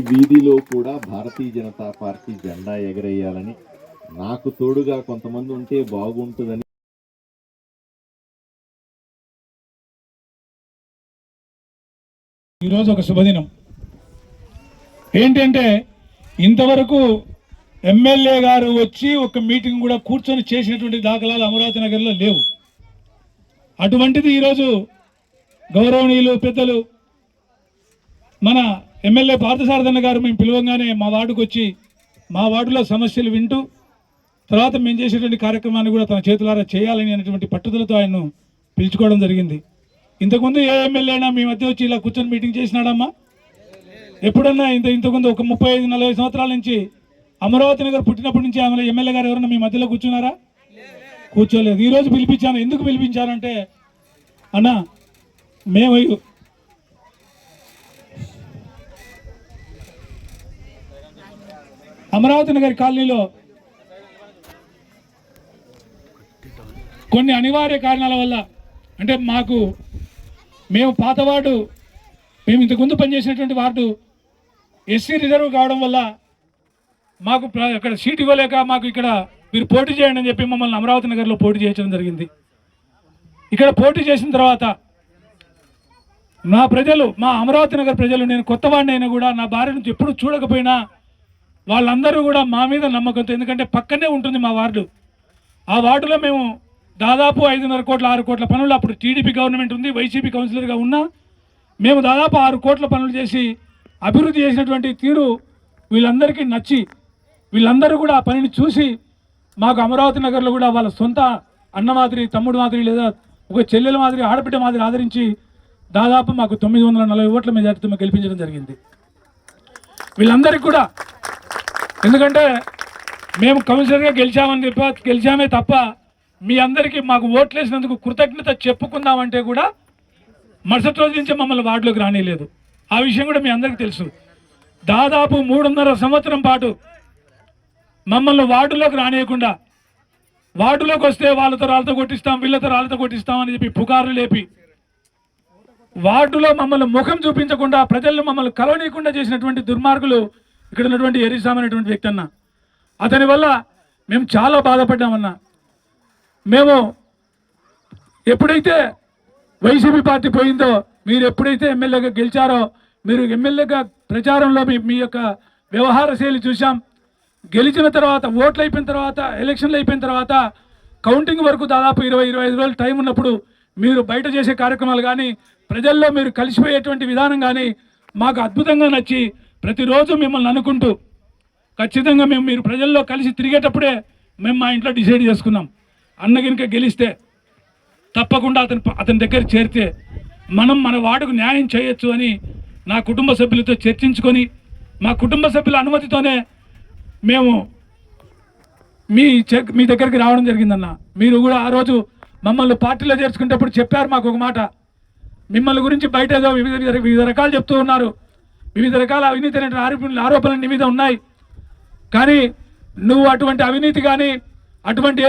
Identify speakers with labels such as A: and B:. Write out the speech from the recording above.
A: వీధిలో కూడా భారతీయ జనతా పార్టీ జెండా ఎగరేయాలని, నాకు తోడుగా కొంతమంది ఉంటే బాగుంటుందని
B: ఈరోజు ఒక శుభదినం. ఏంటంటే ఇంతవరకు ఎమ్మెల్యే గారు వచ్చి ఒక మీటింగ్ కూడా కూర్చొని చేసినటువంటి దాఖలాలు అమరావతి నగర్లో లేవు. అటువంటిది ఈరోజు గౌరవనీయులు పెద్దలు మన ఎమ్మెల్యే పార్థసారథన్న గారు మేము పిలవంగానే మా వార్డుకు వచ్చి మా వార్డులో సమస్యలు వింటూ తర్వాత మేము చేసేటువంటి కార్యక్రమాన్ని కూడా తన చేతులారా చేయాలని అనేటువంటి పట్టుదలతో ఆయన్ను పిలుచుకోవడం జరిగింది. ఇంతకుముందు ఏ ఎమ్మెల్యే అయినా మీ మధ్య వచ్చి ఇలా కూర్చొని మీటింగ్ చేసినాడమ్మా? ఎప్పుడన్నా ఇంతకుముందు ఒక 35-40 సంవత్సరాల నుంచి అమరావతి నగర్ పుట్టినప్పటి నుంచి ఆమె ఎమ్మెల్యే గారు ఎవరన్నా మీ మధ్యలో కూర్చున్నారా? కూర్చోలేదు. ఈరోజు పిలిపించాను. ఎందుకు పిలిపించానంటే అన్న మేము అమరావతి నగర్ కాలనీలో కొన్ని అనివార్య కారణాల వల్ల, అంటే మేము పాత వార్డు, మేము ఇంతకుముందు పనిచేసినటువంటి వార్డు ఎస్సీ రిజర్వ్ కావడం వల్ల మాకు అక్కడ సీట్ ఇవ్వలేక మాకు ఇక్కడ మీరు పోటీ చేయండి అని చెప్పి మమ్మల్ని అమరావతి నగర్లో పోటీ చేయడం జరిగింది. ఇక్కడ పోటీ చేసిన తర్వాత నా ప్రజలు, మా అమరావతి నగర్ ప్రజలు, నేను కొత్త వాడిని అయినా కూడా నా భార్య నుంచి ఎప్పుడు చూడకపోయినా వాళ్ళందరూ కూడా మా మీద నమ్మకంతో, ఎందుకంటే పక్కనే ఉంటుంది మా వార్డు, ఆ వార్డులో మేము దాదాపు 5.5 కోట్ల 6 కోట్ల పనులు, అప్పుడు టీడీపీ గవర్నమెంట్ ఉంది, వైసీపీ కౌన్సిలర్గా ఉన్నా మేము దాదాపు 6 కోట్ల పనులు చేసి అభివృద్ధి చేసినటువంటి తీరు వీళ్ళందరికీ నచ్చి వీళ్ళందరూ కూడా ఆ పనిని చూసి మాకు అమరావతి నగర్లో కూడా వాళ్ళ సొంత అన్న మాదిరి, తమ్ముడు మాదిరి, లేదా ఒక చెల్లెల మాదిరి, ఆడబిడ్డ మాదిరి ఆదరించి దాదాపు మాకు 940 ఓట్ల మెజార్టీతో గెలిపించడం జరిగింది. వీళ్ళందరికీ కూడా, ఎందుకంటే మేము కౌన్సిలర్గా గెలిచామే తప్ప మీ అందరికీ మాకు ఓట్లు వేసినందుకు కృతజ్ఞత చెప్పుకుందామంటే కూడా మరుసటి రోజు నుంచి మమ్మల్ని వార్డులోకి రానిలేదు. ఆ విషయం కూడా మీ అందరికీ తెలుసు. దాదాపు 3.5 సంవత్సరం పాటు మమ్మల్ని వార్డులోకి రానియకుండా, వార్డులోకి వస్తే వాళ్ళతో కొట్టిస్తాం, వీళ్ళతో రాళ్ళతో కొట్టిస్తాం అని చెప్పి పుకార్లు లేపి వార్డులో మమ్మల్ని ముఖం చూపించకుండా, ప్రజలను మమ్మల్ని కలవనీయకుండా చేసినటువంటి దుర్మార్గులు ఇక్కడ ఉన్నటువంటి ఎరిసామ్ అనేటువంటి వ్యక్తి అన్న. అతని వల్ల మేము చాలా బాధపడ్డామన్నా. మేము ఎప్పుడైతే వైసీపీ పార్టీ పోయిందో, మీరు ఎప్పుడైతే ఎమ్మెల్యేగా గెలిచారో, మీరు ఎమ్మెల్యేగా ప్రచారంలో మీ యొక్క వ్యవహార శైలి చూసాం. గెలిచిన తర్వాత, ఓట్లు అయిపోయిన తర్వాత, ఎలక్షన్లు అయిపోయిన తర్వాత కౌంటింగ్ వరకు దాదాపు 20-25 రోజులు టైం ఉన్నప్పుడు మీరు బయట చేసే కార్యక్రమాలు కానీ, ప్రజల్లో మీరు కలిసిపోయేటువంటి విధానం కానీ మాకు అద్భుతంగా నచ్చి ప్రతిరోజు మిమ్మల్ని అనుకుంటూ ఖచ్చితంగా మీరు ప్రజల్లో కలిసి తిరిగేటప్పుడే మేము మా ఇంట్లో డిసైడ్ చేసుకున్నాం, అన్న కనుక గెలిస్తే తప్పకుండా అతని దగ్గర చేరితే మనం మన వార్డుకు న్యాయం చేయొచ్చు అని నా కుటుంబ సభ్యులతో చర్చించుకొని, మా కుటుంబ సభ్యుల అనుమతితోనే మేము మీ దగ్గరికి రావడం జరిగిందన్న. మీరు కూడా ఆ రోజు మమ్మల్ని పార్టీలో చేర్చుకునేటప్పుడు చెప్పారు మాకు ఒక మాట, మిమ్మల్ని గురించి బయట ఏదో వివిధ రకాలు చెప్తూ ఉన్నారు. వివిధ రకాల అవినీతి ఆరోపణలు నీ మీద ఉన్నాయి. కానీ నువ్వు అటువంటి అవినీతి కానీ అటువంటి